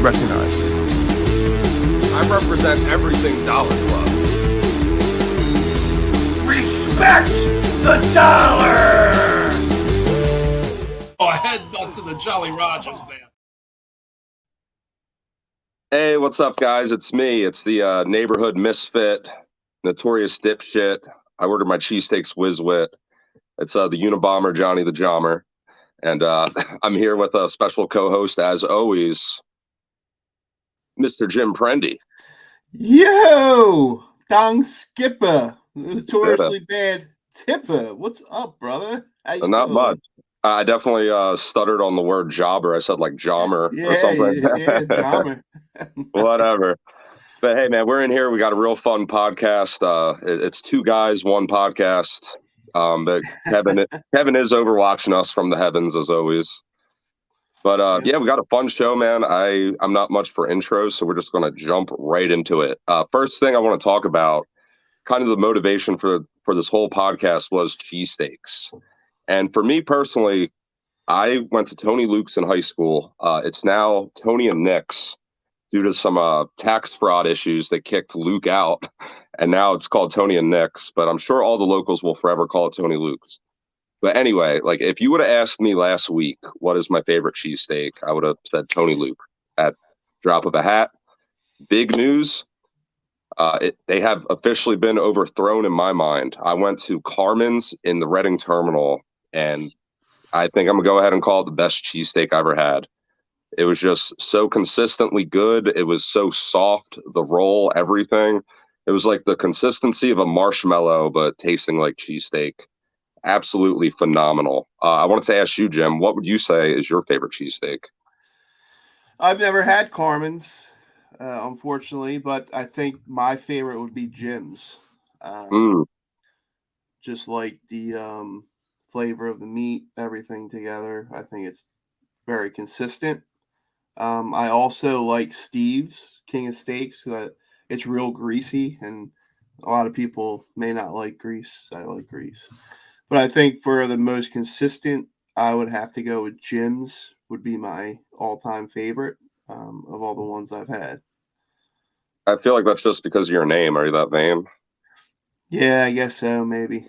recognize. I represent everything Dollar Club. Respect the dollar! Oh, head up to the Jolly Rogers there. Hey, what's up, guys? It's me. It's the neighborhood misfit, notorious dipshit. I ordered my cheesesteaks Whiz-Wit. It's the Unabomber, Johnny the Jommer. And I'm here with a special co-host, as always, Mr. Jim Prendy. Yo, Dong Skipper, notoriously bad tipper. What's up, brother? How you Not doing? much. I definitely stuttered on the word jobber. I said like jommer or something. Yeah, jommer. Whatever. But hey, man, we're in here. We got a real fun podcast. It's two guys, one podcast. But Kevin is overwatching us from the heavens as always. But yeah, we got a fun show, man. I'm not much for intros, so we're just gonna jump right into it. First thing I want to talk about, kind of the motivation for this whole podcast was cheesesteaks. And for me personally, I went to Tony Luke's in high school. It's now Tony and Nick's due to some tax fraud issues that kicked Luke out. And now it's called Tony and Nick's, but I'm sure all the locals will forever call it Tony Luke's. But anyway, like if you would have asked me last week, what is my favorite cheesesteak, I would have said Tony Luke at drop of a hat. Big news. They have officially been overthrown in my mind. I went to Carmen's in the Reading Terminal, and I think I'm going to go ahead and call it the best cheesesteak I ever had. It was just so consistently good. It was so soft, the roll, everything. It was like the consistency of a marshmallow, but tasting like cheesesteak. Absolutely phenomenal. I wanted to ask you, Jim, what would you say is your favorite cheesesteak? I've never had Carmen's, unfortunately, but I think my favorite would be Jim's. Just like the flavor of the meat, everything together. I think it's very consistent. I also like Steve's King of Steaks. That it's real greasy, and a lot of people may not like grease. I like grease. But I think for the most consistent, I would have to go with Jim's. Would be my all-time favorite of all the ones I've had. I feel like that's just because of your name. Are you that vain? Yeah, I guess so. Maybe.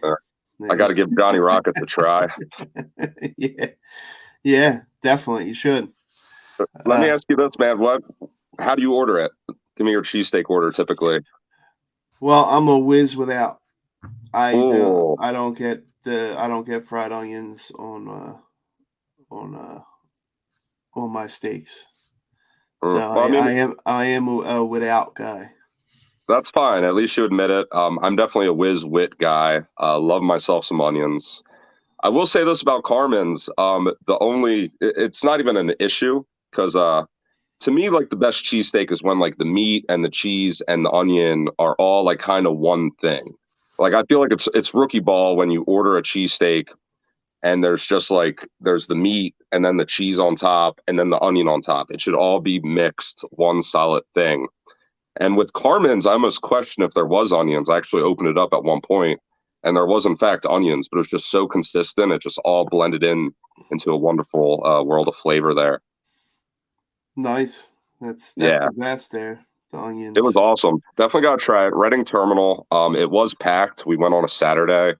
I got to give Johnny Rockets a try. Yeah, definitely. You should. Let me ask you this, man. How do you order it? Give me your cheesesteak order typically. Well, I'm a whiz without. I don't get fried onions on my steaks. So well, I am a without guy. That's fine. At least you admit it. I'm definitely a whiz-wit guy. Love myself some onions. I will say this about Carmen's. It's not even an issue because to me, like the best cheesesteak is when like the meat and the cheese and the onion are all like kind of one thing. Like I feel like it's rookie ball when you order a cheesesteak and there's the meat and then the cheese on top and then the onion on top. It should all be mixed, one solid thing. And with Carmen's, I almost question if there was onions. I actually opened it up at one point, and there was in fact onions, but it was just so consistent. It just all blended into a wonderful world of flavor there. Nice. That's the best there. The onions. It was awesome. Definitely got to try it. Reading Terminal. It was packed. We went on a Saturday.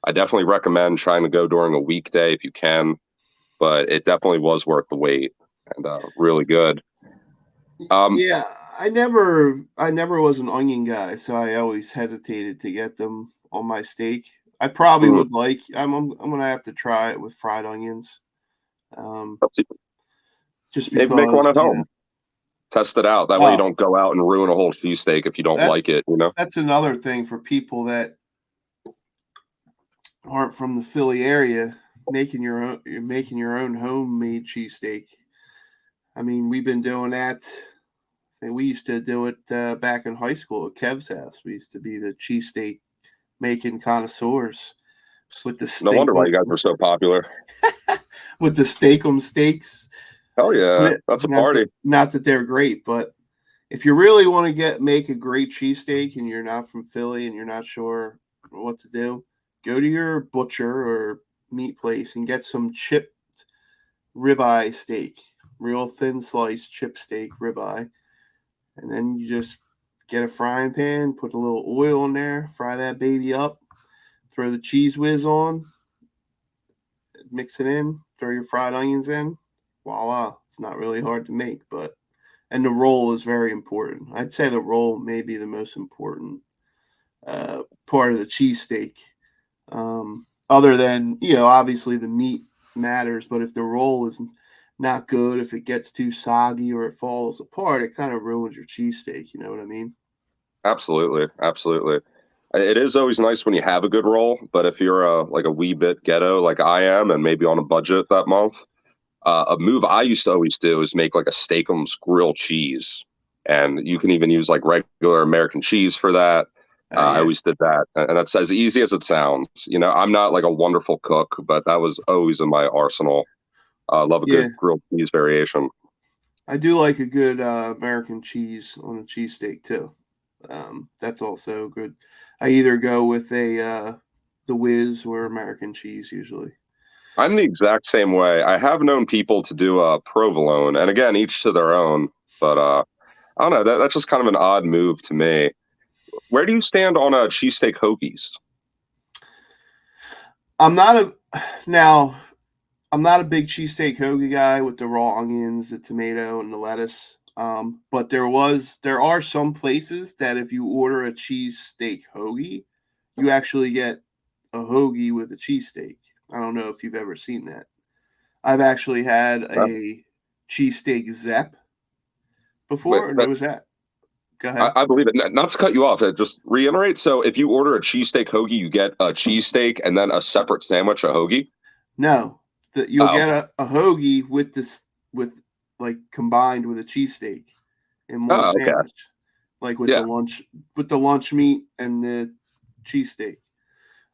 I definitely recommend trying to go during a weekday if you can, but it definitely was worth the wait and really good. Yeah, I never was an onion guy, so I always hesitated to get them on my steak. I probably would like. I'm gonna have to try it with fried onions. Just because, maybe make one at home. Test it out. That way you don't go out and ruin a whole cheesesteak if you don't like it. That's another thing for people that aren't from the Philly area. Making your own homemade cheesesteak. I mean, we've been doing that. And we used to do it back in high school at Kev's house. We used to be the cheesesteak making connoisseurs with the steak. No wonder why you guys were so popular. With the steak-em steaks. Oh yeah, that's a party. Not that they're great, but if you really want to make a great cheesesteak and you're not from Philly and you're not sure what to do, go to your butcher or meat place and get some chipped ribeye steak. real thin sliced chip steak ribeye, and then you just get a frying pan, put a little oil in there, fry that baby up, throw the cheese whiz on, mix it in, throw your fried onions in. Voila! It's not really hard to make, and the roll is very important. I'd say the roll may be the most important part of the cheesesteak. Other than, obviously the meat matters, but if the roll is not good, if it gets too soggy or it falls apart, it kind of ruins your cheesesteak. You know what I mean? Absolutely, absolutely. It is always nice when you have a good roll, but if you're like a wee bit ghetto like I am, and maybe on a budget that month, a move I used to always do is make like a Steakums grilled cheese, and you can even use like regular American cheese for that. I Yeah. always did that, and that's as easy as it sounds. I'm not like a wonderful cook, but that was always in my arsenal. Love a Yeah. good grilled cheese variation. I do like a good American cheese on a cheesesteak too. That's also good. I either go with the whiz or American cheese usually. I'm the exact same way. I have known people to do provolone, and again, each to their own. But I don't know. That's just kind of an odd move to me. Where do you stand on cheesesteak hoagies? I'm not a big cheesesteak hoagie guy with the raw onions, the tomato, and the lettuce. But there are some places that if you order a cheesesteak hoagie, you actually get a hoagie with a cheesesteak. I don't know if you've ever seen that. I've actually had a cheesesteak Zepp before. Wait, And what was that? Go ahead. I believe it. Not to cut you off, just reiterate. So if you order a cheesesteak hoagie, you get a cheesesteak and then a separate sandwich, a hoagie? No, you'll Oh, get a hoagie with like combined with a cheesesteak in one oh, okay. sandwich, like with Yeah. the lunch meat and the cheesesteak.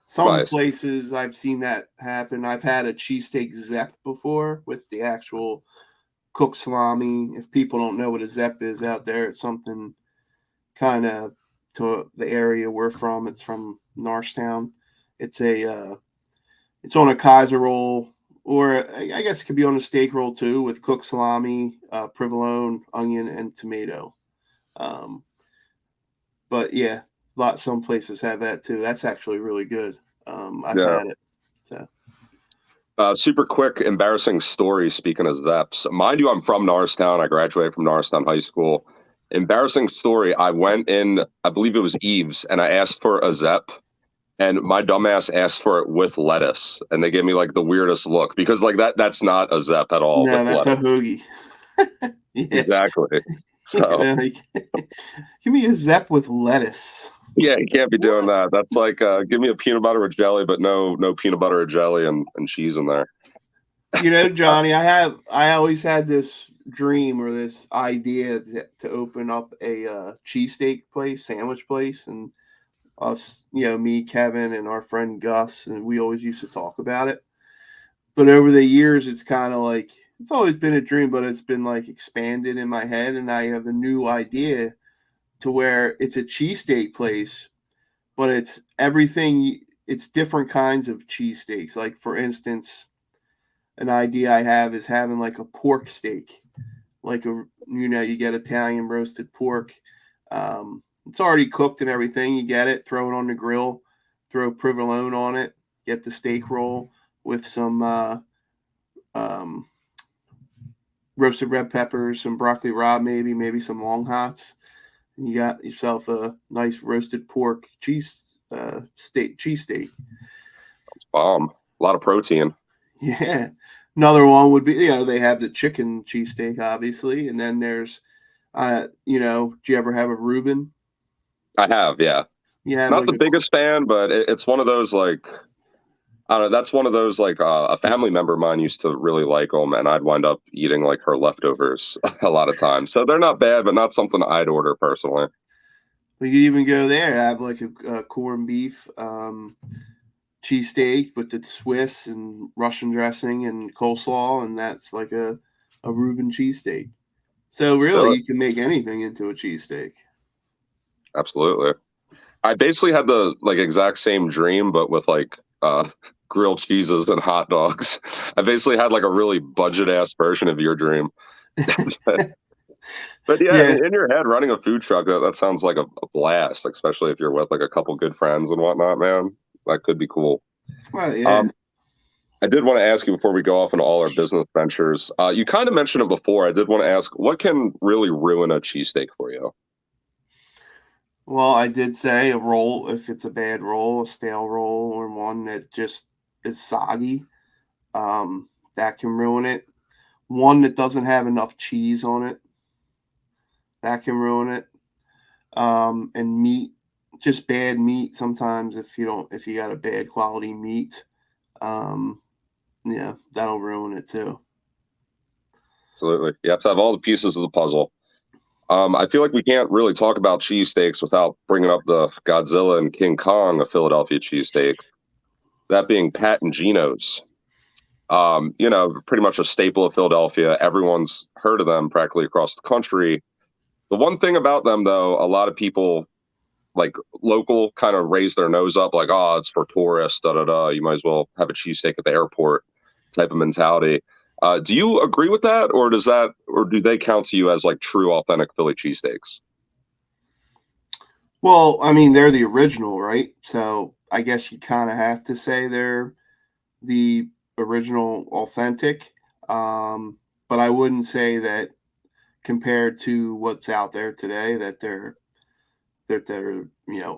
Some Nice. places I've seen that happen. I've had a cheesesteak Zepp before with the actual cooked salami. If people don't know what a Zepp is out there, it's something kind of to the area we're from. It's from Norristown. It's it's on a Kaiser roll, or I guess it could be on a steak roll too, with cooked salami, provolone, onion, and tomato. Um, but yeah, some places have that too. That's actually really good. I've Yeah. had it. So Super quick, embarrassing story. Speaking of Zeps, mind you, I'm from Norristown. I graduated from Norristown High School. Embarrassing story. I went in, I believe it was Eve's, and I asked for a Zep, and my dumbass asked for it with lettuce, and they gave me like the weirdest look because like that's not a Zep at all. no, with that's lettuce. a hoagie. Yeah. Exactly. So Give me a Zepp with lettuce. yeah, you can't be doing that. That's like give me a peanut butter with jelly, but no peanut butter or jelly and cheese in there. Johnny, I always had this dream or this idea to open up a cheesesteak place, sandwich place, and us, me, Kevin, and our friend Gus, and we always used to talk about it. But over the years, it's kind of like it's always been a dream, but it's been like expanded in my head, and I have a new idea to where it's a cheesesteak place, but it's everything. It's different kinds of cheesesteaks. Like for instance, an idea I have is having like a pork steak, like you get Italian roasted pork. It's already cooked and everything. You get it, throw it on the grill, throw provolone on it, get the steak roll with some roasted red peppers, some broccoli rabe, maybe some long hots. And you got yourself a nice roasted pork cheesesteak. It's bomb. A lot of protein. Yeah. Another one would be, they have the chicken cheesesteak, obviously. And then there's, do you ever have a Reuben? I have, yeah. Yeah. Not the biggest fan, but it's one of those like, I don't know. That's one of those like a family member of mine used to really like them, and I'd wind up eating like her leftovers a lot of times. So they're not bad, but not something I'd order personally. We could even go there, have like a corned beef cheesesteak with the Swiss and Russian dressing and coleslaw, and that's like a Reuben cheesesteak. So really, you can make anything into a cheesesteak. Absolutely. I basically had the like exact same dream, but with like grilled cheeses and hot dogs. I basically had like a really budget ass version of your dream. But yeah, Yeah. in your head, running a food truck, that sounds like a blast, especially if you're with like a couple good friends and whatnot, man. That could be cool. Well, yeah. Um, I did want to ask you before we go off into all our business ventures. You kind of mentioned it before. I did want to ask, what can really ruin a cheesesteak for you? Well, I did say a roll, if it's a bad roll, a stale roll, or one that just is soggy, that can ruin it. One that doesn't have enough cheese on it, that can ruin it. And meat, just bad meat sometimes if you got a bad quality meat, um, yeah, that'll ruin it too. Absolutely. You have to have all the pieces of the puzzle. I feel like we can't really talk about cheesesteaks without bringing up the Godzilla and King Kong of Philadelphia cheesesteaks. That being Pat and Geno's. Pretty much a staple of Philadelphia. Everyone's heard of them practically across the country. The one thing about them, though, a lot of people like local kind of raise their nose up, like, oh, it's for tourists, da da da. You might as well have a cheesesteak at the airport type of mentality. Do you agree with that, or do they count to you as like true, authentic Philly cheesesteaks? Well, I mean, they're the original, right? So I guess you kind of have to say they're the original, authentic. But I wouldn't say that compared to what's out there today that they're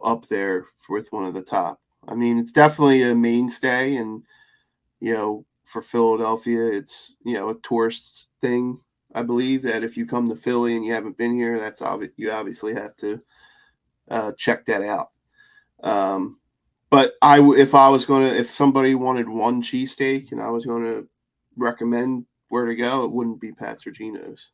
up there with one of the top. I mean, it's definitely a mainstay, and for Philadelphia, it's a tourist thing. I believe that if you come to Philly and you haven't been here, that's obvious. You obviously have to check that out. But if somebody wanted one cheesesteak and I was going to recommend where to go, it wouldn't be Pat's or Geno's.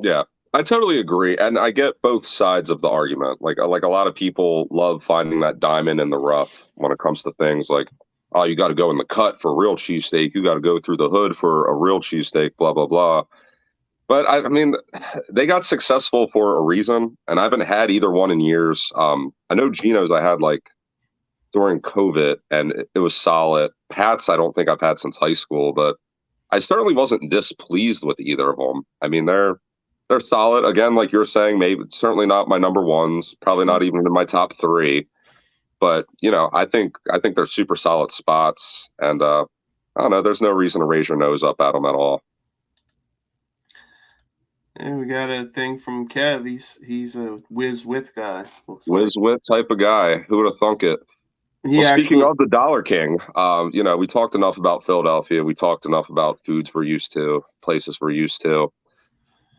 Yeah, I totally agree, and I get both sides of the argument. Like a lot of people love finding that diamond in the rough when it comes to things like, oh, you got to go in the cut for a real cheesesteak. You got to go through the hood for a real cheesesteak, blah, blah, blah. But I mean, they got successful for a reason, and I haven't had either one in years. I know Geno's I had like during COVID, and it was solid. Pat's I don't think I've had since high school, but I certainly wasn't displeased with either of them. I mean, they're solid. Again, like you're saying, maybe certainly not my number ones, probably not even in my top three. But I think they're super solid spots, and I don't know. There's no reason to raise your nose up at them at all. And we got a thing from Kev. He's a whiz with guy. Whiz wit type of guy. Who would have thunk it? Speaking of the Dollar King, we talked enough about Philadelphia. We talked enough about foods we're used to, places we're used to.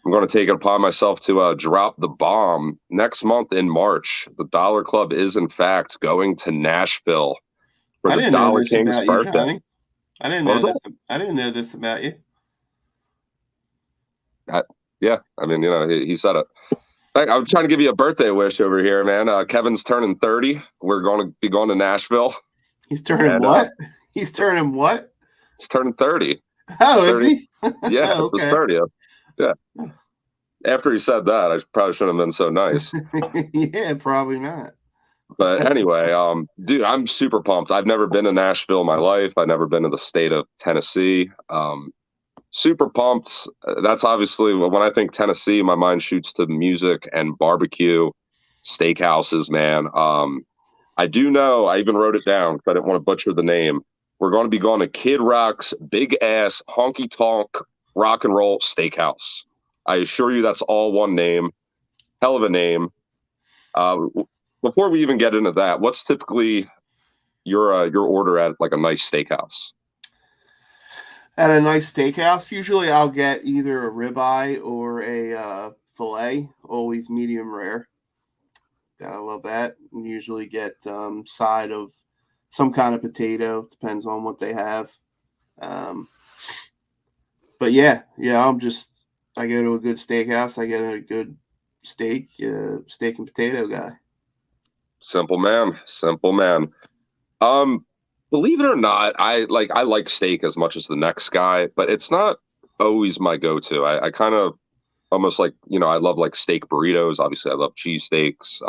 I'm going to take it upon myself to drop the bomb. Next month in March, the Dollar Club is, in fact, going to Nashville for the Dollar King's birthday. I didn't know this. I didn't know this about you. Yeah, I mean, he said it. I'm trying to give you a birthday wish over here, man. Kevin's turning 30. We're going to be going to Nashville. He's turning what? He's turning what? He's turning 30. Oh, 30. Is he? Yeah, okay. It was 30th. Yeah. After he said that, I probably shouldn't have been so nice. Yeah, probably not. But anyway, dude, I'm super pumped. I've never been to Nashville in my life. I've never been to the state of Tennessee. Super pumped. That's obviously when I think Tennessee, my mind shoots to music and barbecue, steakhouses, man. I do know, I even wrote it down because I didn't want to butcher the name. We're going to be going to Kid Rock's big ass honky tonk rock and roll steakhouse. I assure you that's all one name. Hell of a name. Before we even get into that, what's typically your order at like a nice steakhouse? At a nice steakhouse, usually I'll get either a ribeye or a filet, always medium rare. Gotta love that. And usually get side of some kind of potato, depends on what they have. But yeah, I go to a good steakhouse, I get a good steak and potato guy. Simple man. Believe it or not, I like steak as much as the next guy, but it's not always my go-to. I kind of almost like, I love like steak burritos. Obviously, I love cheesesteaks.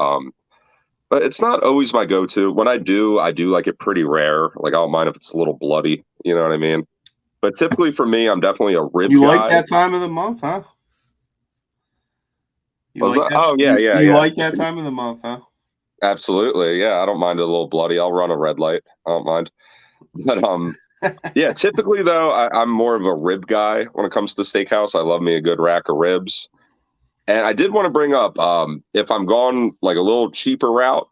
But it's not always my go-to. When I do like it pretty rare. Like I don't mind if it's a little bloody. You know what I mean? But typically for me, I'm definitely a rib You guy. like that time of the month, huh? You Was like that? that? Oh yeah, yeah, You yeah. like that time of the month, huh? Absolutely. Yeah, I don't mind a little bloody. I'll run a red light. I don't mind. But yeah, typically though, I'm more of a rib guy when it comes to steakhouse. I love me a good rack of ribs. And I did want to bring up, if I'm going like a little cheaper route,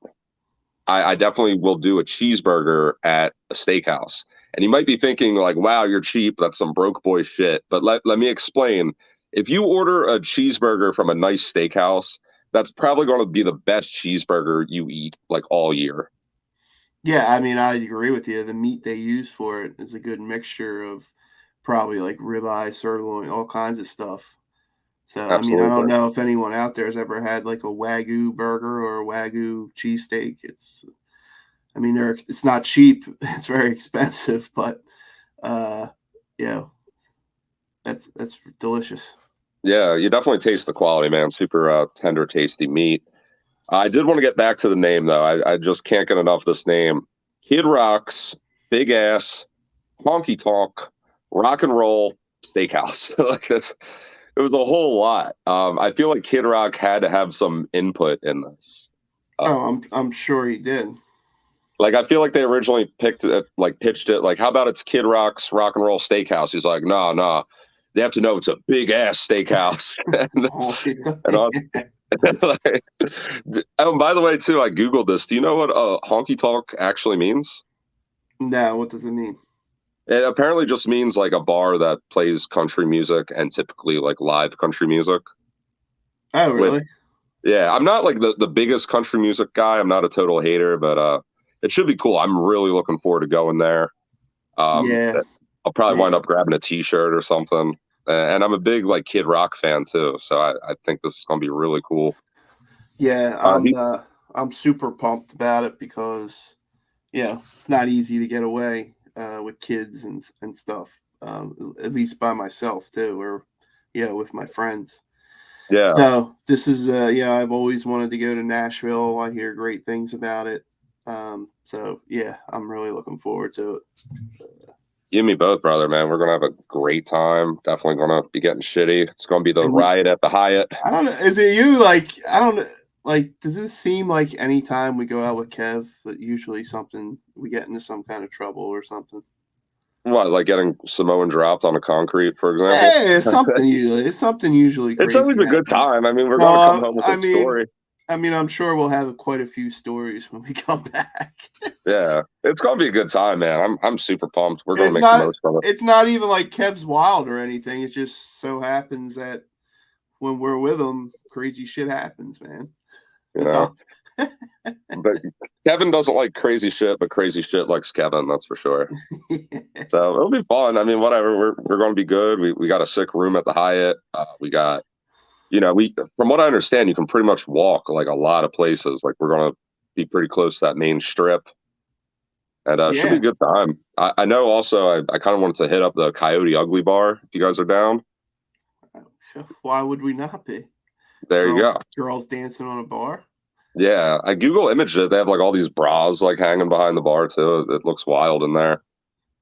I definitely will do a cheeseburger at a steakhouse. And you might be thinking like, wow, you're cheap. That's some broke boy shit. But let me explain. If you order a cheeseburger from a nice steakhouse, that's probably going to be the best cheeseburger you eat like all year. Yeah, I mean, I agree with you. The meat they use for it is a good mixture of probably like ribeye, sirloin, all kinds of stuff. So, I mean, I don't Absolutely. know if anyone out there has ever had like a Wagyu burger or a Wagyu cheesesteak. I mean, it's not cheap. It's very expensive, but yeah, that's delicious. Yeah, you definitely taste the quality, man. Super tender, tasty meat. I did want to get back to the name though. I just can't get enough of this name. Kid Rock's Big Ass Honky Tonk Rock and Roll Steakhouse. Like it was a whole lot. I feel like Kid Rock had to have some input in this. I'm sure he did. Like I feel like they originally pitched it like, how about it's Kid Rock's Rock and Roll Steakhouse? He's like, no, no, they have to know it's a big ass steakhouse. and I was, like, oh, by the way, too, I googled this. Do you know what honky tonk actually means? No, what does it mean? It apparently just means like a bar that plays country music and typically like live country music. Oh, really? Yeah, I'm not like the biggest country music guy. I'm not a total hater, but it should be cool. I'm really looking forward to going there. Yeah. I'll probably wind Yeah. up grabbing a T-shirt or something. And I'm a big like Kid Rock fan too, so I think this is gonna be really cool. Yeah, I'm super pumped about it because it's not easy to get away with kids and stuff. At least by myself too, or with my friends. Yeah, So this is I've always wanted to go to Nashville. I hear great things about it. So yeah, I'm really looking forward to it. you and me both, brother, man. We're gonna have a great time. Definitely gonna be getting shitty. It's gonna be the And riot at the Hyatt. I don't know. Is it you? Like, I don't know. Like, does it seem like anytime we go out with Kev that usually we get into some kind of trouble or something? What, like getting Samoan dropped on a concrete, for example? Hey, it's something usually. It's something usually It's crazy always a good happens. time. I mean, we're gonna come home with a story. I mean, I'm sure we'll have quite a few stories when we come back. Yeah, it's gonna be a good time, man. I'm super pumped. We're gonna It's make not. the most of it. It's not even like Kev's wild or anything. It just so happens that when we're with him, crazy shit happens, man. You know, but Kevin doesn't like crazy shit, but crazy shit likes Kevin. That's for sure. So it'll be fun. I mean, whatever. We're gonna be good. We got a sick room at the Hyatt. We got, from what I understand, you can pretty much walk like a lot of places. Like we're gonna be pretty close to that main strip, and should be a good time. I know. Also, I kind of wanted to hit up the Coyote Ugly Bar if you guys are down. Why would we not be? There you go. Girls dancing on a bar. Yeah, I Google imaged it. They have like all these bras like hanging behind the bar too. It looks wild in there.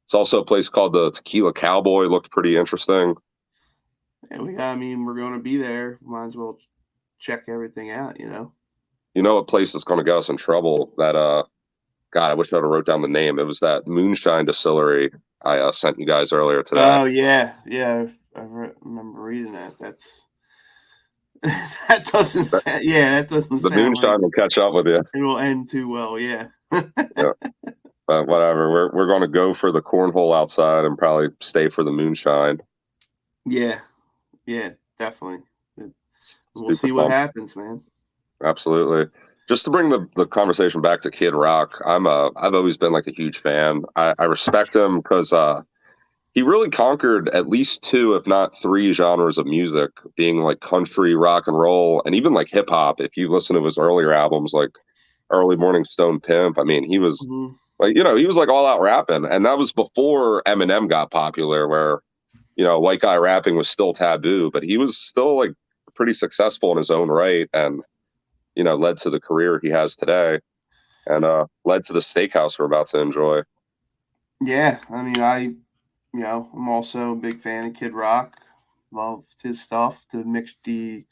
It's also a place called the Tequila Cowboy. Looked pretty interesting. Yeah, I mean, we're going to be there. Might as well check everything out, You know what place is going to get us in trouble? That God, I wish I would have wrote down the name. It was that moonshine distillery I sent you guys earlier today. Oh yeah. I remember reading that. That doesn't sound. Yeah, that doesn't. The moonshine will catch up with you. It will end too well. Yeah. Yeah. But whatever. We're going to go for the cornhole outside and probably stay for the moonshine. Yeah, definitely. We'll see what happens, man. Absolutely. Just to bring the conversation back to Kid Rock, I've always been like a huge fan. I respect him because he really conquered at least 2, if not 3 genres of music, being like country, rock and roll, and even like hip hop. If you listen to his earlier albums, like Early Morning Stone Pimp, I mean, he was he was like all out rapping, and that was before Eminem got popular, where white guy rapping was still taboo, but he was still like pretty successful in his own right, and led to the career he has today, and led to the steakhouse we're about to enjoy. Yeah, I mean, I'm also a big fan of Kid Rock. Loved his stuff. To mix the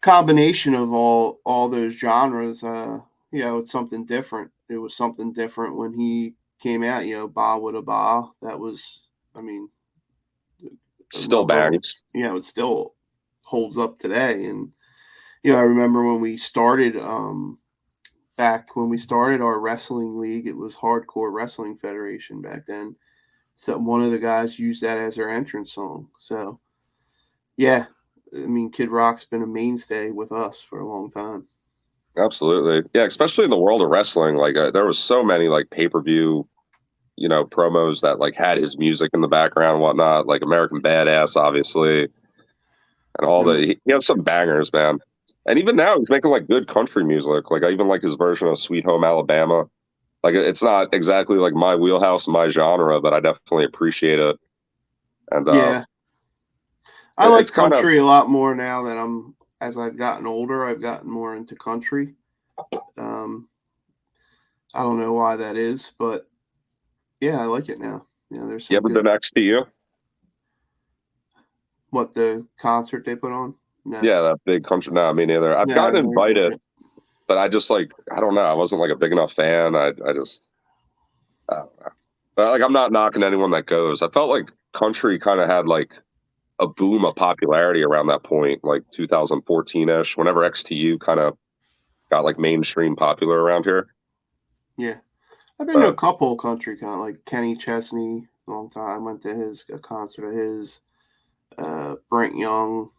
combination of all those genres, it's something different. It was something different when he came out. Ba With a Ba. That was, I mean, a Still number. bangs. It still holds up today. And I remember when we started. Back when we started our wrestling league, it was Hardcore Wrestling Federation back then. So one of the guys used that as their entrance song. So, yeah, I mean, Kid Rock's been a mainstay with us for a long time. Absolutely. Yeah, especially in the world of wrestling. Like there was so many like pay-per-view, promos that like had his music in the background and whatnot, like American Badass, obviously, and all he has some bangers, man. And even now he's making like good country music. Like I even like his version of Sweet Home Alabama. Like it's not exactly like my wheelhouse, my genre, but I definitely appreciate it. And Yeah. I like it's kind of, country a lot more now that as I've gotten older, I've gotten more into country. I don't know why that is, but yeah, I like it now. There's some you ever good. been XTU? What, the concert they put on? No. Yeah, that big country. No, me neither. I've No, gotten I've never been to invited, it. but I just like, I don't know. I wasn't like a big enough fan. I don't know. But like, I'm not knocking anyone that goes. I felt like country kind of had like a boom of popularity around that point, like 2014-ish, whenever XTU kind of got like mainstream popular around here. Yeah. I've been to a But couple of country like Kenny Chesney, a long time. I went to a concert of his. Brent Young,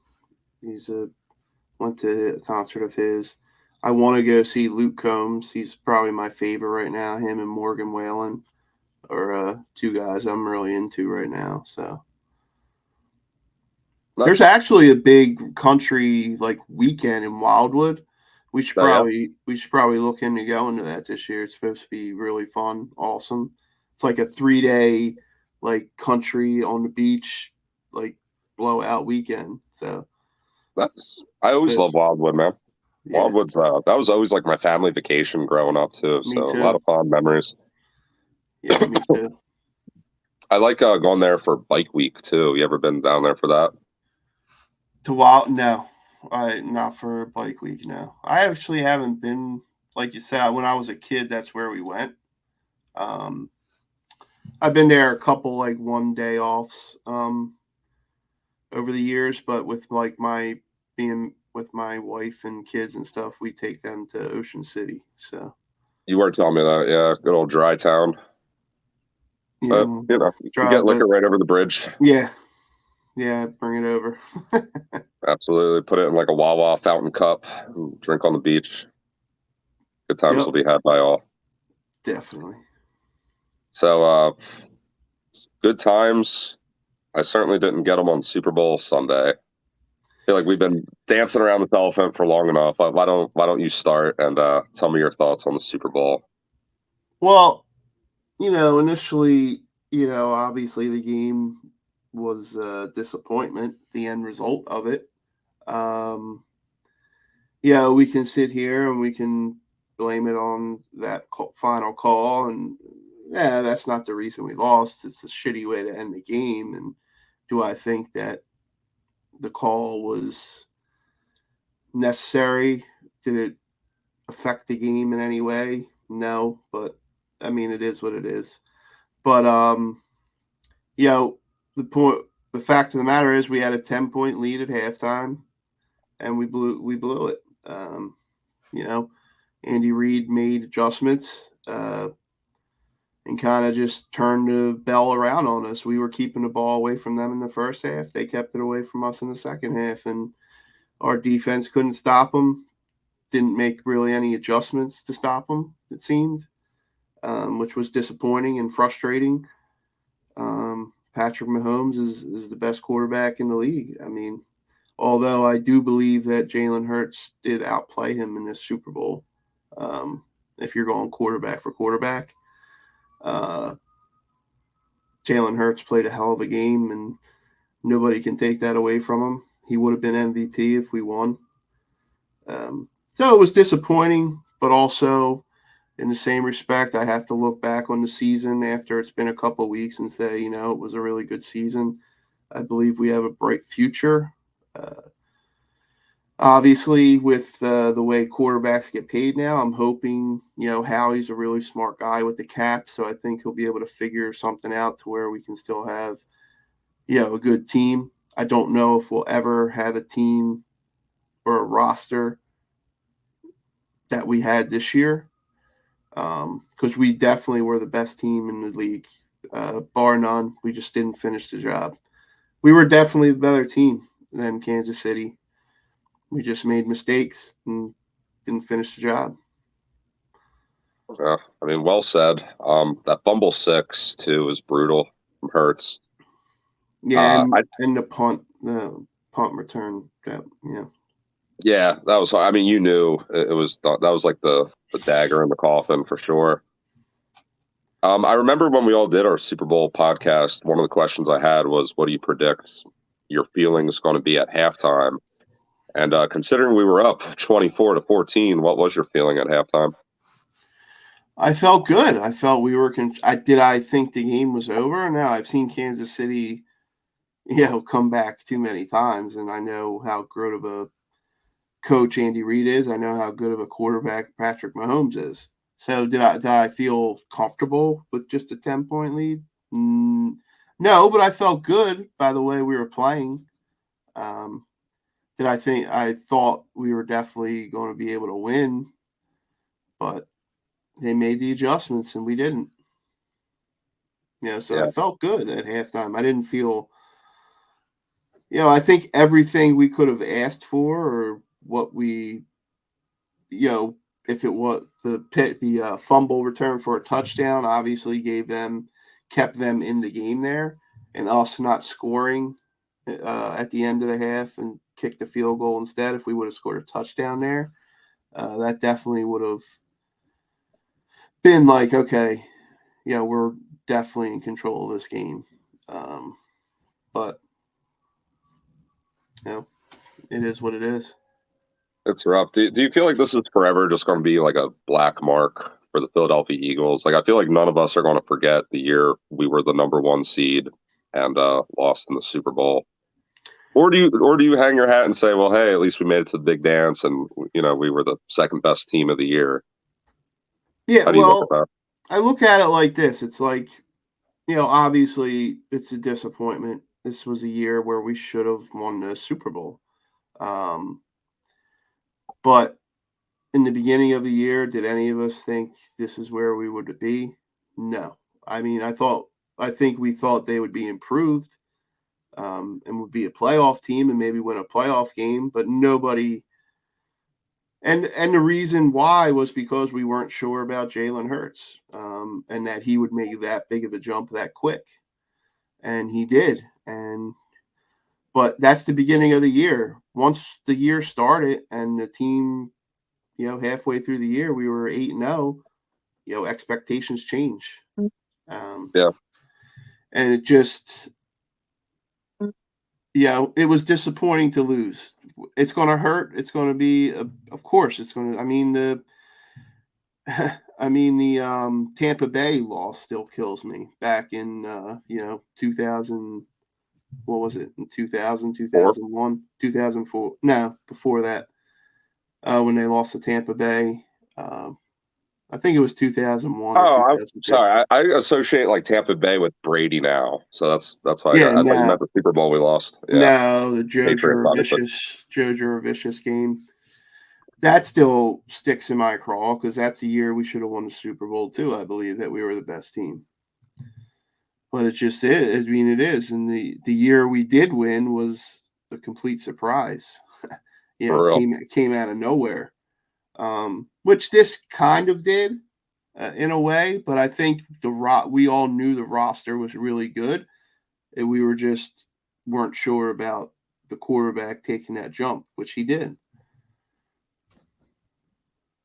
went to a concert of his. I want to go see Luke Combs. He's probably my favorite right now. Him and Morgan Wallen are two guys I'm really into right now. So there's actually a big country like weekend in Wildwood. We should probably look into going to that this year. It's supposed to be really fun, awesome. It's like a 3-day like country on the beach, like blowout weekend. So I always love Wildwood, man. Yeah. Wildwood's that was always like my family vacation growing up too. Me So too. a lot of fond memories. Yeah, me too. I like going there for Bike Week too. You ever been down there for that? No, not for Bike Week. No, I actually haven't been. Like you said, when I was a kid, that's where we went. I've been there a couple like 1-day offs over the years, but with like being with my wife and kids and stuff, we take them to Ocean City. So You were telling me that, yeah, good old dry town. yeah, But you get liquor right over the bridge. Yeah, bring it over. Absolutely, put it in like a Wawa fountain cup, and drink on the beach. Good times will be had by all. Definitely. So, good times. I certainly didn't get them on Super Bowl Sunday. I feel like we've been dancing around this elephant for long enough. Why don't you start and tell me your thoughts on the Super Bowl? Well, initially, obviously the game was a disappointment, the end result of it. We can sit here and we can blame it on that final call. And yeah, that's not the reason we lost. It's a shitty way to end the game. And do I think that the call was necessary? Did it affect the game in any way? No, but I mean, it is what it is. But the fact of the matter is, we had a 10-point lead at halftime, and we blew it. Andy Reid made adjustments and kind of just turned the bell around on us. We were keeping the ball away from them in the first half. They kept it away from us in the second half, and our defense couldn't stop them. Didn't make really any adjustments to stop them, it seemed, which was disappointing and frustrating. Patrick Mahomes is the best quarterback in the league. I mean, although I do believe that Jalen Hurts did outplay him in this Super Bowl. If you're going quarterback for quarterback, Jalen Hurts played a hell of a game, and nobody can take that away from him. He would have been MVP if we won. So it was disappointing, but also in the same respect, I have to look back on the season after it's been a couple of weeks and say, it was a really good season. I believe we have a bright future. Obviously, with the way quarterbacks get paid now, I'm hoping, Howie's a really smart guy with the cap, so I think he'll be able to figure something out to where we can still have, a good team. I don't know if we'll ever have a team or a roster that we had this year, because we definitely were the best team in the league, bar none. We just didn't finish the job. We were definitely the better team than Kansas City. We just made mistakes and didn't finish the job. Yeah, I mean, well said. That fumble 6 too was brutal from Hurts. Yeah, and the punt return. Yeah. Yeah, that was. I mean, you knew it was. That was like the dagger in the coffin for sure. I remember when we all did our Super Bowl podcast. One of the questions I had was, "What do you predict your feelings going to be at halftime?" And considering we were up 24-14, what was your feeling at halftime? I felt good. I felt we were. Did I think the game was over? No, I've seen Kansas City, come back too many times, and I know how good of a coach Andy Reid is. I know how good of a quarterback Patrick Mahomes is. So did I feel comfortable with just a 10-point lead? No, but I felt good by the way we were playing. I thought we were definitely going to be able to win, but they made the adjustments and we didn't. So Yeah. I felt good at halftime. I didn't feel, I think everything we could have asked for, or what we, if it was the fumble return for a touchdown, obviously kept them in the game there, and us not scoring at the end of the half and kicked the field goal instead. If we would have scored a touchdown there, that definitely would have been like, okay, we're definitely in control of this game. But it is what it is. It's rough. Do you feel like this is forever just going to be like a black mark for the Philadelphia Eagles? Like, I feel like none of us are going to forget the year we were the number 1 seed and lost in the Super Bowl. Or do you hang your hat and say, well, hey, at least we made it to the big dance and we were the second best team of the year? Yeah, How do you look at that? I look at it like this. It's like, obviously it's a disappointment. This was a year where we should have won the Super Bowl. But in the beginning of the year, did any of us think this is where we would be? No. I mean, I think we thought they would be improved, and would be a playoff team and maybe win a playoff game, but nobody. And the reason why was because we weren't sure about Jalen Hurts, and that he would make that big of a jump that quick, and he did. But that's the beginning of the year. Once the year started and the team, halfway through the year, we were 8-0. Expectations change. Yeah. And it just, it was disappointing to lose. It's going to hurt. It's going to be, of course, it's going to. I mean the Tampa Bay loss still kills me. Back in 2000. What was it, in 2000, 2001, 2004? No, before that, when they lost to Tampa Bay. I think it was 2001. Oh, I'm sorry. I associate like Tampa Bay with Brady now, so that's why I thought you meant the Super Bowl we lost. Yeah. No, the Joe Jurevicius game. That still sticks in my craw because that's the year we should have won the Super Bowl too. I believe that we were the best team. But it just is. I mean, it is. And the year we did win was a complete surprise. Came out of nowhere, which this kind of did in a way. But I think we all knew the roster was really good, and we weren't sure about the quarterback taking that jump, which he did.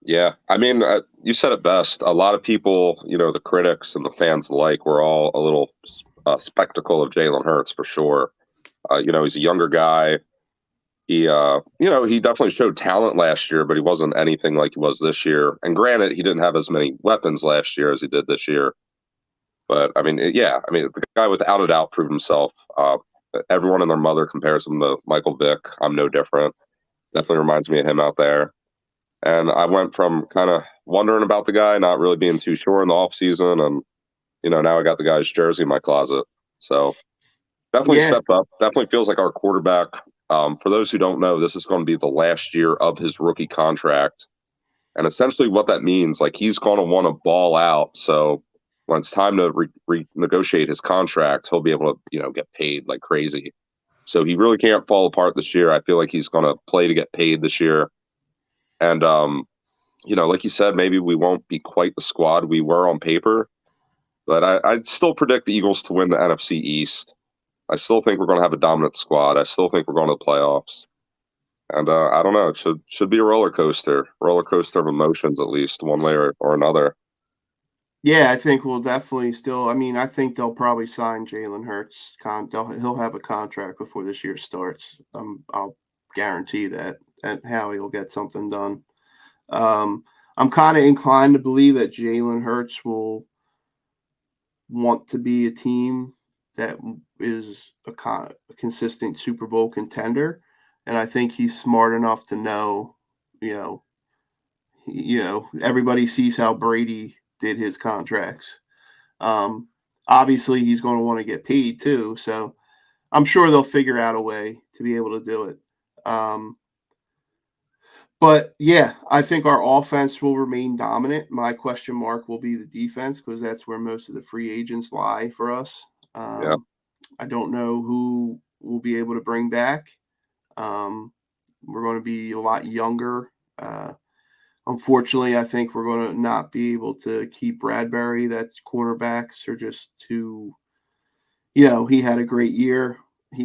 Yeah, I mean, you said it best. A lot of people, the critics and the fans alike, were all a little spectacle of Jalen Hurts for sure. He's a younger guy. he he definitely showed talent last year, but he wasn't anything like he was this year. And granted, he didn't have as many weapons last year as he did this year. But I mean, the guy without a doubt proved himself. Everyone and their mother compares him to Michael Vick. I'm no different. Definitely reminds me of him out there. And I went from kind of wondering about the guy, not really being too sure in the off season, and now I got the guy's jersey in my closet. So definitely Yeah. stepped up. Definitely feels like our quarterback. For those who don't know, this is going to be the last year of his rookie contract. And essentially what that means, like, he's going to want to ball out. So when it's time to renegotiate his contract, he'll be able to, get paid like crazy. So he really can't fall apart this year. I feel like he's going to play to get paid this year. And, like you said, maybe we won't be quite the squad we were on paper. But I still predict the Eagles to win the NFC East. I still think we're going to have a dominant squad. I still think we're going to the playoffs. And I don't know. It should be a roller coaster of emotions, at least one way or another. Yeah, I think we'll definitely still. I mean, I think they'll probably sign Jalen Hurts. He'll have a contract before this year starts. I'll guarantee that. And Howie will get something done. I'm kind of inclined to believe that Jalen Hurts will want to be a team that is a consistent Super Bowl contender, and I think he's smart enough to know, everybody sees how Brady did his contracts. Obviously, he's going to want to get paid too, so I'm sure they'll figure out a way to be able to do it. But yeah, I think our offense will remain dominant. My question mark will be the defense because that's where most of the free agents lie for us. Yeah. I don't know who we'll be able to bring back. We're going to be a lot younger. Unfortunately, I think we're going to not be able to keep Bradbury. That's cornerbacks are just too, he had a great year.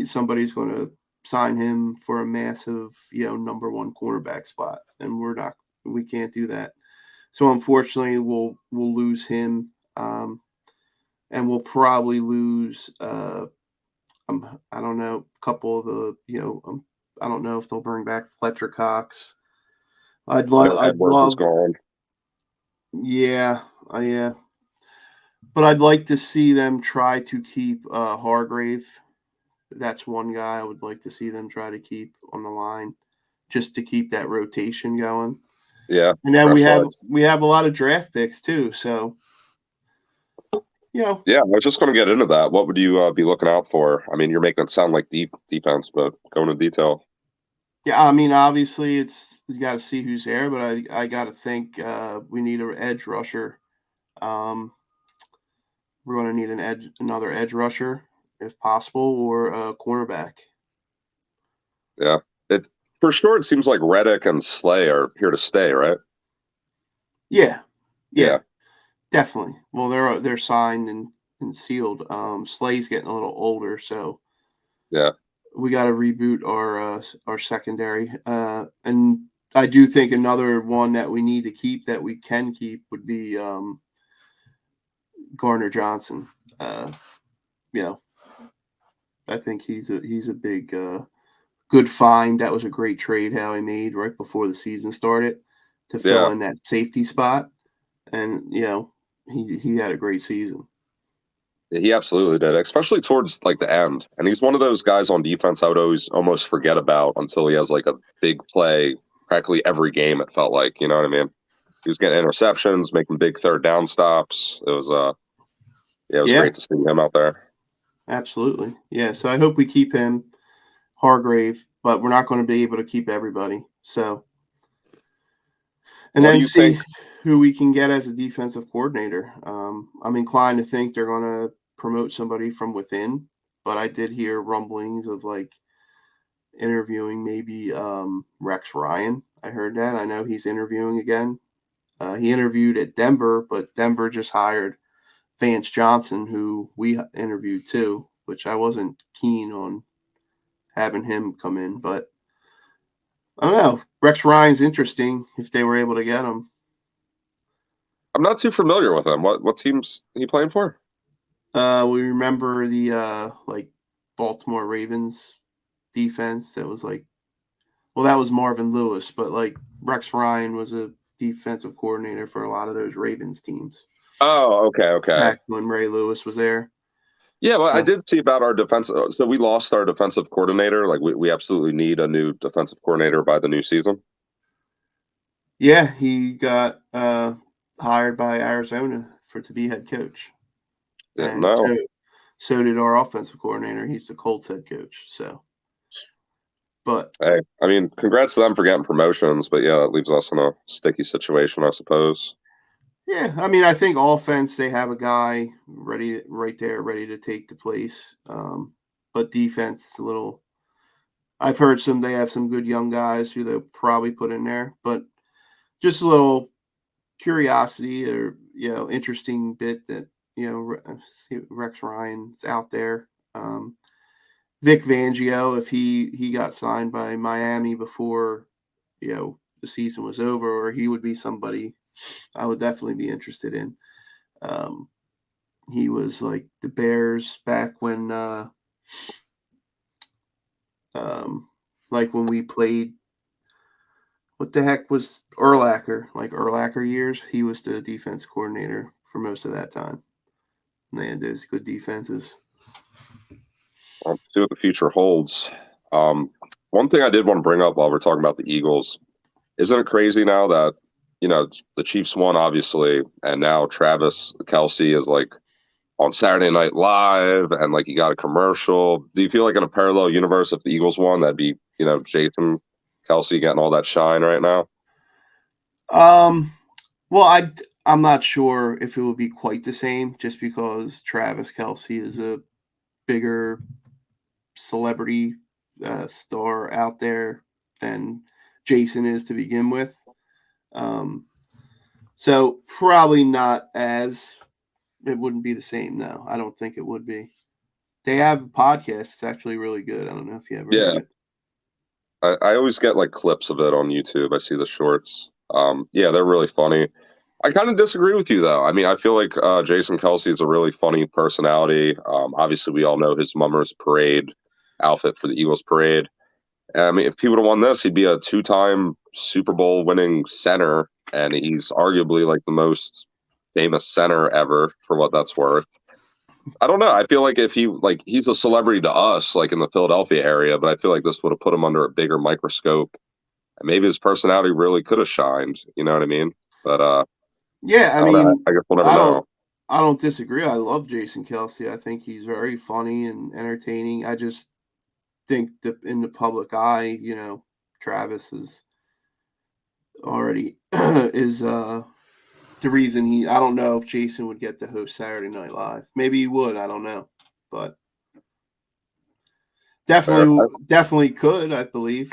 Somebody's going to sign him for a massive, number one cornerback spot, and we can't do that. So unfortunately, we'll lose him, and we'll probably lose. I don't know, a couple of the, I don't know if they'll bring back Fletcher Cox. I'd Edwards is love, gone. yeah, but I'd like to see them try to keep Hargrave. That's one guy I would like to see them try to keep on the line, just to keep that rotation going. Yeah, and then we have a lot of draft picks too. So, Yeah, I was just going to get into that. What would you be looking out for? I mean, you're making it sound like deep defense, but go into detail. Yeah, I mean, obviously, you got to see who's there, but I got to think we need an edge rusher. We're going to need another edge rusher if possible, or a cornerback. Yeah, for sure. It seems like Reddick and Slay are here to stay, right? Yeah, definitely. Well, they're signed and sealed. Slay's getting a little older, so yeah, we got to reboot our secondary. And I do think another one that we need to keep that we can keep would be Garner Johnson. I think he's a big good find. That was a great trade Howie made right before the season started to fill in that safety spot, and he had a great season. He absolutely did, especially towards like the end. And he's one of those guys on defense I would always almost forget about until he has like a big play practically every game. It felt like, you know what I mean? He was getting interceptions, making big third down stops. It was great to see him out there. Absolutely. Yeah. So I hope we keep him, Hargrave, but we're not going to be able to keep everybody. So, and then see who we can get as a defensive coordinator. I'm inclined to think they're going to promote somebody from within, but I did hear rumblings of like interviewing maybe Rex Ryan. I heard that. I know he's interviewing again. He interviewed at Denver, but Denver just hired Vance Johnson, who we interviewed too, which I wasn't keen on having him come in, but I don't know. Rex Ryan's interesting if they were able to get him. I'm not too familiar with him. What team's he playing for? We remember the Baltimore Ravens defense that was like well, that was Marvin Lewis, but like Rex Ryan was a defensive coordinator for a lot of those Ravens teams Oh, okay. back when Ray Lewis was there. Yeah, well, I So, did see about our defense. So we lost our defensive coordinator. Like we absolutely need a new defensive coordinator by the new season. yeah, he got hired by Arizona to be head coach, Didn't and know. so did our offensive coordinator. He's the Colts head coach. So, but Hey, I mean, congrats to them for getting promotions, but yeah, it leaves us in a sticky situation, I suppose. yeah, I mean, I think offense they have a guy ready right there, ready to take the place. But defense is a little. I've heard they have some good young guys who they'll probably put in there, but just a little curiosity or interesting bit that Rex Ryan's out there. Vic Fangio, if he got signed by Miami before the season was over, or he would be somebody I would definitely be interested in. He was like the Bears back when like when we played. What the heck was Urlacher? Like Urlacher years, he was the defense coordinator for most of that time. And they had those good defenses. I'll see what the future holds. One thing I did want to bring up while we're talking about the Eagles, isn't it crazy now that, the Chiefs won, obviously, and now Travis Kelsey is like on Saturday Night Live and like he got a commercial. Do you feel like in a parallel universe, if the Eagles won, that'd be, Jason Kelsey getting all that shine right now? Well, I'm not sure if it would be quite the same, just because Travis Kelsey is a bigger celebrity star out there than Jason is to begin with. So probably not as it wouldn't be the same. No, I don't think it would be. They have a podcast. It's actually really good. I don't know if you ever Yeah, heard it. I always get like clips of it on YouTube. I see the shorts. Yeah, they're really funny. I kind of disagree with you though. I mean, I feel like Jason Kelsey is a really funny personality. Obviously, we all know his Mummers Parade outfit for the Eagles parade. I mean, if he would have won this, he'd be a two-time Super Bowl winning center, and he's arguably like the most famous center ever for what that's worth. I don't know. I feel like if he's a celebrity to us, like in the Philadelphia area, but I feel like this would have put him under a bigger microscope. And maybe his personality really could have shined. You know what I mean? But Yeah, I I don't know. mean, I guess we'll never I don't know. I don't disagree. I love Jason Kelsey. I think he's very funny and entertaining. I just think that in the public eye, Travis is already is the reason I don't know if Jason would get to host Saturday Night Live. Maybe he would, I don't know. But Fair. definitely could, I believe.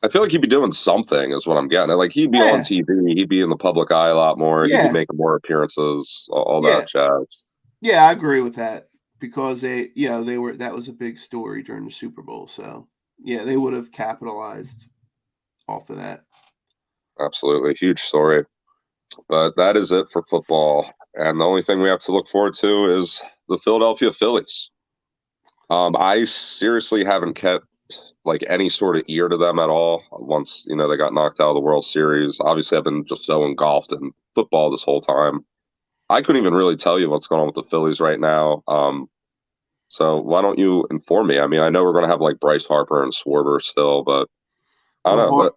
I feel like he'd be doing something, is what I'm getting. Like he'd be on Yeah. TV, he'd be in the public eye a lot more, he'd be Yeah. making more appearances, all Yeah. that jazz. Yeah, I agree with that because that was a big story during the Super Bowl. So, yeah, they would have capitalized off of that. Absolutely. Huge story. But that is it for football. And the only thing we have to look forward to is the Philadelphia Phillies. I seriously haven't kept like any sort of ear to them at all. Once, they got knocked out of the World Series. Obviously, I've been just so engulfed in football this whole time. I couldn't even really tell you what's going on with the Phillies right now. So why don't you inform me? I mean, I know we're going to have like Bryce Harper and Schwarber still, but I don't know.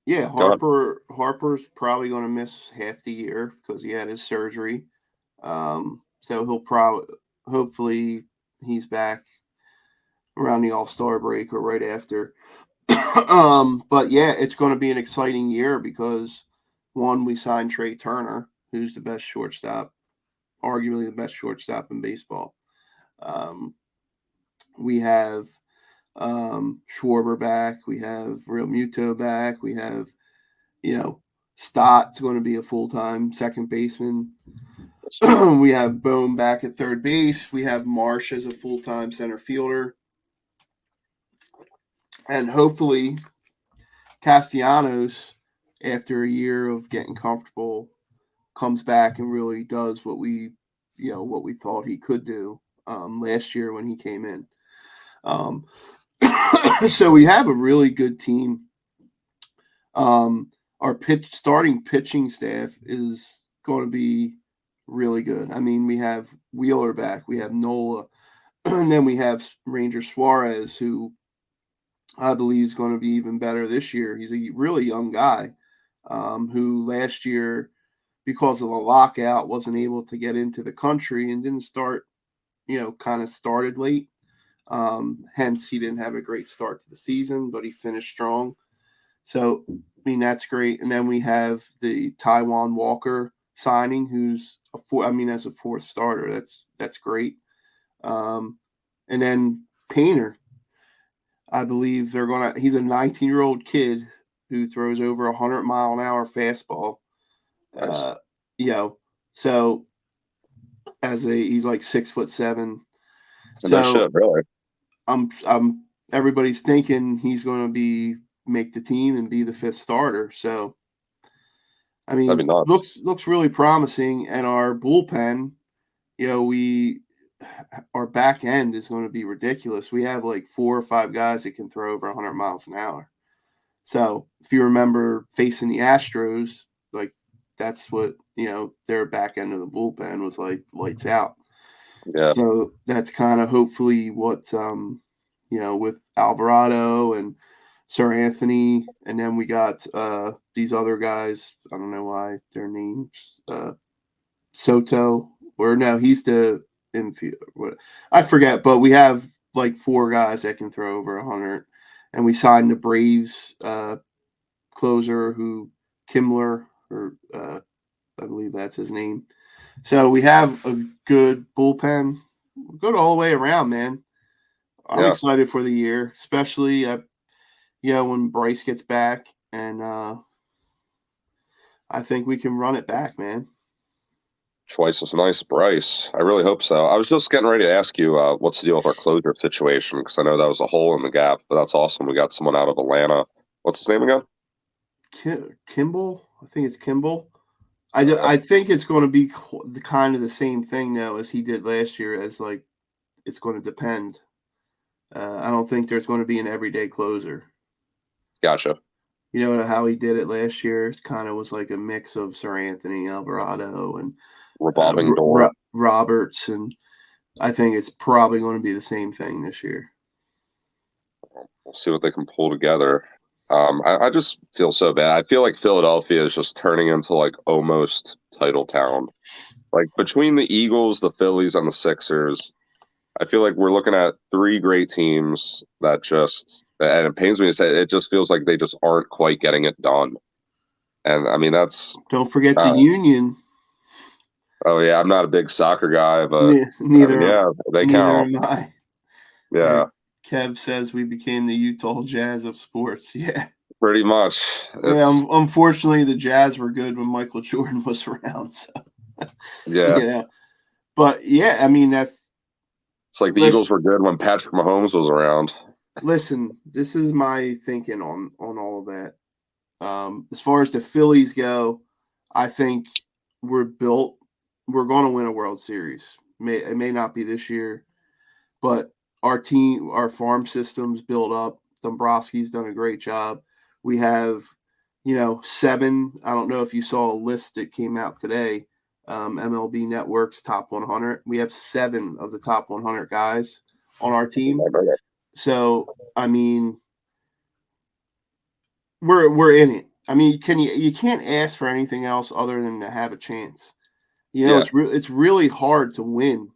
Yeah, Go ahead. Harper's probably going to miss half the year because he had his surgery. So hopefully he's back around the All-Star break or right after. But yeah, it's going to be an exciting year because one, we signed Trey Turner, who's the best shortstop, arguably the best shortstop in baseball. We have Schwarber back. We have Real Muto back. We have, Stott's going to be a full-time second baseman. We have Bohm back at third base. We have Marsh as a full-time center fielder. And hopefully Castellanos, after a year of getting comfortable, comes back and really does what we thought he could do last year when he came in. So we have a really good team. Our starting pitching staff is going to be really good. I mean, we have Wheeler back, we have Nola, and then we have Ranger Suarez, who I believe is going to be even better this year. He's a really young guy who last year, because of the lockout, wasn't able to get into the country and didn't start, kind of started late. Hence, he didn't have a great start to the season, but he finished strong. So, I mean, that's great. And then we have the Taiwan Walker signing, who's as a fourth starter. That's great. And then Painter, I believe he's a 19-year-old kid who throws over 100-mile-an-hour fastball. Nice. So he's like 6'7". No shit, really. Everybody's thinking he's going to make the team and be the fifth starter. So, I mean, That'd be nuts. looks really promising. And our bullpen, our back end is going to be ridiculous. We have like 4 or 5 guys that can throw over 100 miles an hour. So if you remember facing the Astros, like that's what, their back end of the bullpen was like, lights out. Yeah. So that's kind of hopefully what, with Alvarado and Sir Anthony, and then we got these other guys. I don't know why their names. Soto, or no, he's the infield. I forget, but we have like 4 guys that can throw over 100, and we signed the Braves closer, who Kimler, or I believe that's his name. So we have a good bullpen. Good all the way around, man. I'm excited for the year, especially when Bryce gets back, and I think we can run it back, man. Twice as nice, Bryce. I really hope so. I was just getting ready to ask you what's the deal with our closer situation, because I know that was a hole in the gap, but that's awesome. We got someone out of Atlanta. What's his name again? Kimball. I think it's Kimball. I think it's going to be kind of the same thing now as he did last year, as like it's going to depend. I don't think there's going to be an everyday closer. Gotcha. You know how he did it last year? It kind of was like a mix of Sir Anthony, Alvarado, and revolving door Roberts, and I think it's probably going to be the same thing this year. We'll see what they can pull together. I just feel so bad. I feel like Philadelphia is just turning into like almost title town. Like between the Eagles, the Phillies, and the Sixers, I feel like we're looking at 3 great teams that just, and it pains me to say, it just feels like they just aren't quite getting it done. And I mean, don't forget the Union. Oh yeah, I'm not a big soccer guy, but neither they count. Neither am I. Yeah. Kev says we became the Utah Jazz of sports. Yeah. Pretty much. Yeah, unfortunately, the Jazz were good when Michael Jordan was around. So. Yeah. But yeah, I mean, it's like the Eagles were good when Patrick Mahomes was around. Listen, this is my thinking on all of that. As far as the Phillies go, I think we're going to win a World Series. It may not be this year, but our team, our farm system's built up. Dombrowski's done a great job. We have, 7. I don't know if you saw a list that came out today. MLB Network's top 100. We have 7 of the top 100 guys on our team. So, I mean, we're in it. I mean, you can't ask for anything else other than to have a chance. It's really hard to win,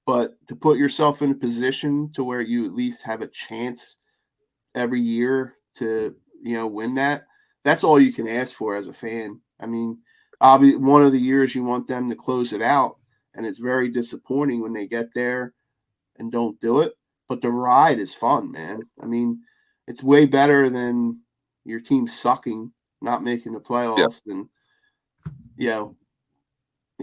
but to put yourself in a position to where you at least have a chance every year to, win that's all you can ask for as a fan. I mean, obviously, one of the years you want them to close it out, and it's very disappointing when they get there and don't do it. But the ride is fun, man. I mean, it's way better than your team sucking, not making the playoffs, and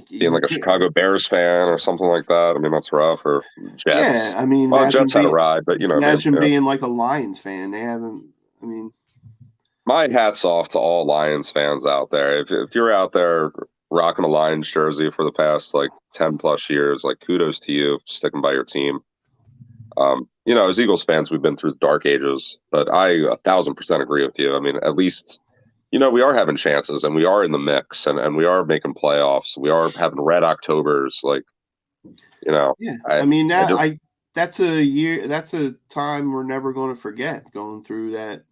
being like a Chicago Bears fan or something like that. I mean, that's rough. Or Jets. Yeah, I mean, Jets had a ride, but imagine being like a Lions fan. They haven't. I mean, my hat's off to all Lions fans out there. If you're out there rocking a Lions jersey for the past like 10 plus years, like kudos to you, sticking by your team. As Eagles fans, we've been through the dark ages, but I 1,000% agree with you. I mean, at least, we are having chances and we are in the mix and we are making playoffs. We are having red Octobers. Like, Yeah, I, I mean I just, that's a year. That's a time we're never going to forget. Going through that,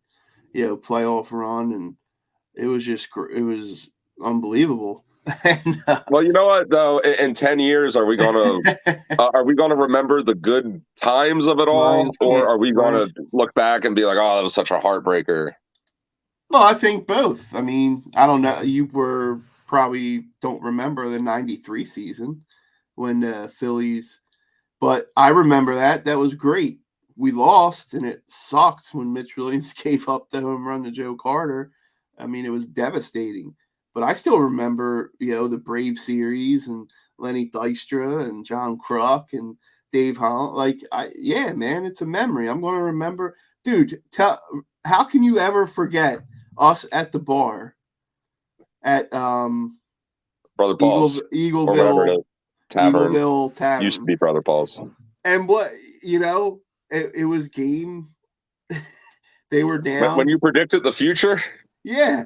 playoff run, and it was it was unbelievable. And, well, you know what though, in 10 years, are we gonna remember the good times of it all, Lions or can't. are we gonna Lions. look back and be like, oh, that was such a heartbreaker? Well, I think both. I mean, I don't know. You were probably don't remember the '93 season when the Phillies, but I remember that. That was great. We lost, and it sucked when Mitch Williams gave up the home run to Joe Carter. I mean, it was devastating. But I still remember, the Brave series and Lenny Dykstra and John Kruk and Dave Holland. Yeah, man, it's a memory. I'm going to remember. Dude, how can you ever forget us at the bar at Brother Paul's, or whatever it is, tavern. Eagleville Used to Tavern? be Brother Paul's. And it was game. They were down. When you predicted the future, Yeah.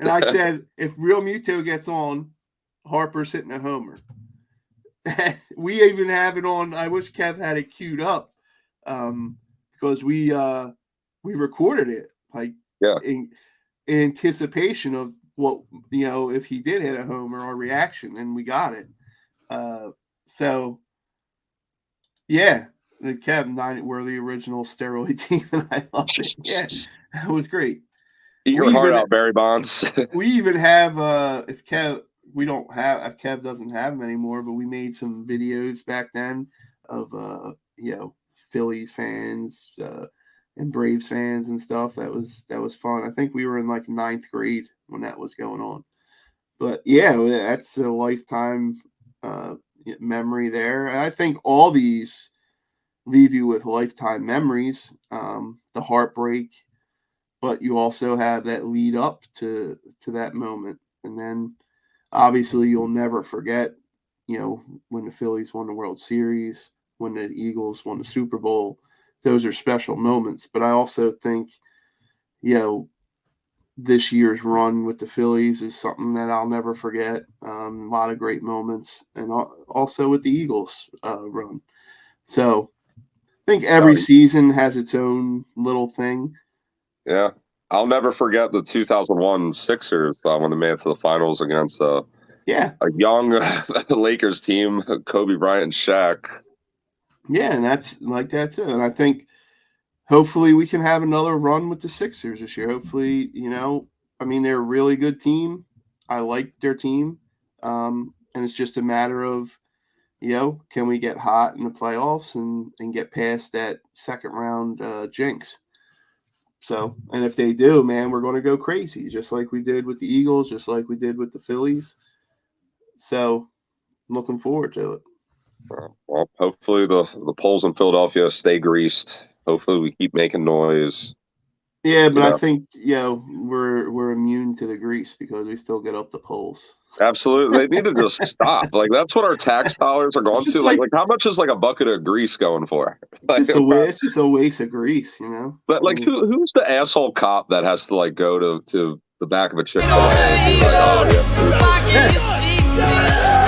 And I said, if Real Muto gets on, Harper's hitting a homer. We even have it on. I wish Kev had it queued up because we recorded it in anticipation of what, if he did hit a homer, our reaction, and we got it. So, yeah, the Kev 9 were the original steroid team, and I loved it. Yeah, that was great. eat your heart out, Barry Bonds. We even have if Kev Kev doesn't have them anymore, but we made some videos back then of Phillies fans and Braves fans and stuff. That was fun. I think we were in like 9th grade when that was going on. But yeah, that's a lifetime memory there. And I think all these leave you with lifetime memories. The heartbreak, but you also have that lead up to that moment. And then obviously you'll never forget, when the Phillies won the World Series, when the Eagles won the Super Bowl. Those are special moments. But I also think, this year's run with the Phillies is something that I'll never forget. A lot of great moments, and also with the Eagles run. So I think every season has its own little thing. Yeah. I'll never forget the 2001 Sixers when they made it to the finals against a young Lakers team, Kobe Bryant and Shaq. Yeah, and that's it. And I think hopefully we can have another run with the Sixers this year. Hopefully, they're a really good team. I like their team. And it's just a matter of, can we get hot in the playoffs and get past that second round jinx? So, and if they do, man, we're going to go crazy, just like we did with the Eagles, just like we did with the Phillies. So, I'm looking forward to it. Well, hopefully the poles in Philadelphia stay greased. Hopefully we keep making noise. Yeah, but I think we're immune to the grease because we still get up the poles. Absolutely, they need to just stop. Like that's what our tax dollars are going to. Like how much is like a bucket of grease going for? It's just a waste of grease, But who's the asshole cop that has to like go to the back of a Chick-fil-A and be like, oh yeah.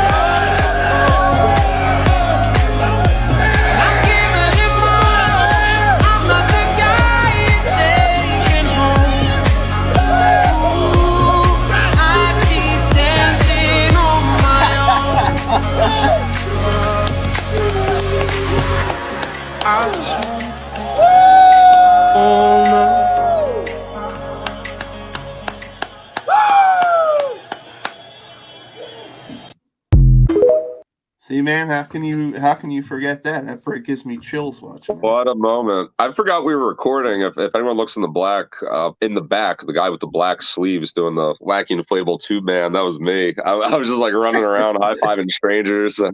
See, man, how can you forget that? That break gives me chills watching. What a moment! I forgot we were recording. If anyone looks in the back, the guy with the black sleeves doing the wacky inflatable tube man, that was me. I was just like running around high fiving strangers. That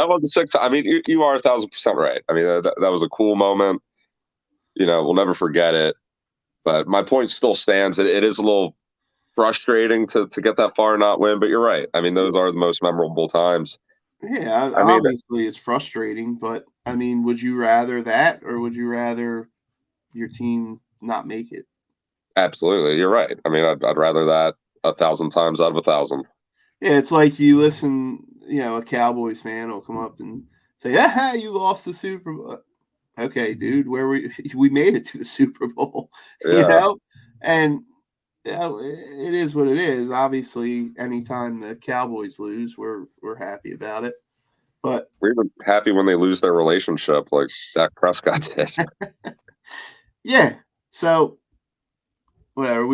was a sick time. I mean, you are 1,000% right. I mean, that was a cool moment. We'll never forget it. But my point still stands. It is a little frustrating to get that far and not win, but you're right. I mean, those are the most memorable times. Yeah, obviously it's frustrating, but I mean, would you rather that, or would you rather your team not make it? Absolutely, you're right. I mean, I'd rather that 1,000 times out of 1,000. Yeah, it's like you listen, a Cowboys fan will come up and say, "Yeah, you lost the Super Bowl." Okay, dude, where we made it to the Super Bowl, Yeah. And it is what it is. Obviously, anytime the Cowboys lose, we're happy about it. But We're even happy when they lose their relationship, like Dak Prescott did. yeah, so whatever.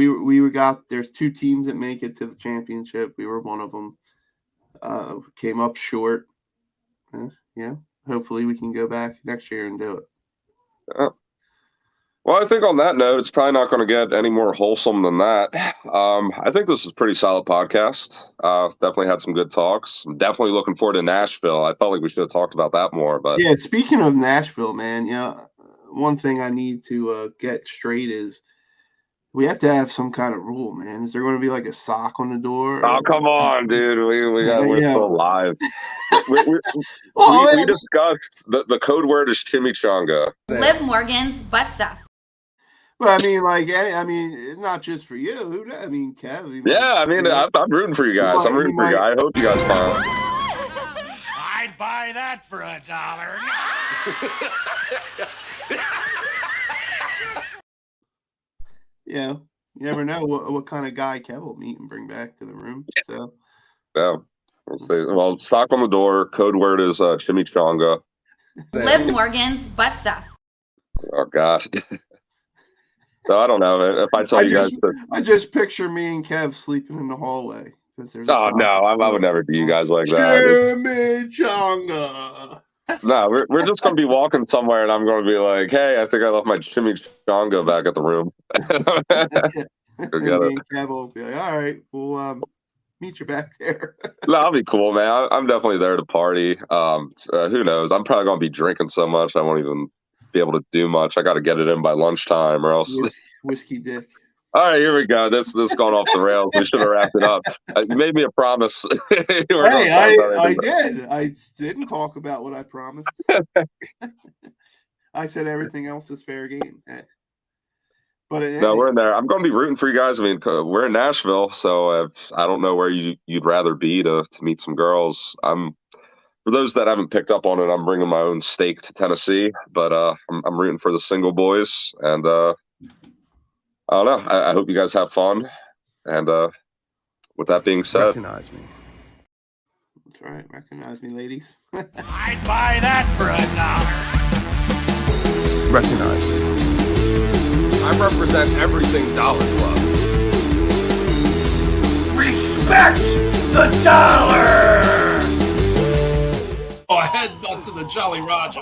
There's 2 teams that make it to the championship. We were one of them. Came up short. Hopefully we can go back next year and do it. Well, I think on that note, it's probably not going to get any more wholesome than that. I think this is a pretty solid podcast. Definitely had some good talks. I'm definitely looking forward to Nashville. I felt like we should have talked about that more. But yeah, speaking of Nashville, man, one thing I need to get straight is we have to have some kind of rule, man. Is there going to be like a sock on the door? Oh, come on, dude. We're still live. We discussed the code word is chimichanga. Liv Morgan's butt stuff. But I mean, not just for you. I mean, Kev. I'm rooting for you guys. I'm rooting for you guys. I hope you guys find. I'd buy that for $1. Yeah, you never know what kind of guy Kev will meet and bring back to the room. So yeah, we'll see. Well, sock on the door. Code word is chimichanga. Liv Morgan's butt stuff. Oh gosh. So I don't know if I tell you guys. I just picture me and Kev sleeping in the hallway because there's. Oh no, I would never do you guys like that. Chimichanga. No, we're just gonna be walking somewhere, and I'm gonna be like, "Hey, I think I left my chimichanga back at the room." Me and Kev will be like, "All right, we'll meet you back there." No, I'll be cool, man. I'm definitely there to party. Who knows? I'm probably gonna be drinking so much I won't even be able to do much. I got to get it in by lunchtime, or else. Whiskey dick. All right, here we go. This gone off the rails. We should have wrapped it up. You made me a promise. I did. I didn't talk about what I promised. I said everything else is fair game. But no, we're in there. I'm going to be rooting for you guys. I mean, we're in Nashville, so I don't know where you'd rather be to meet some girls. For those that haven't picked up on it, I'm bringing my own steak to Tennessee, but I'm rooting for the single boys, and I don't know. I hope you guys have fun, and with that being said, Recognize me. That's right. Recognize me, ladies. I'd buy that for $1. Recognize me. I represent everything Dollar Club. Respect the dollar! Oh, head to the Jolly Rogers.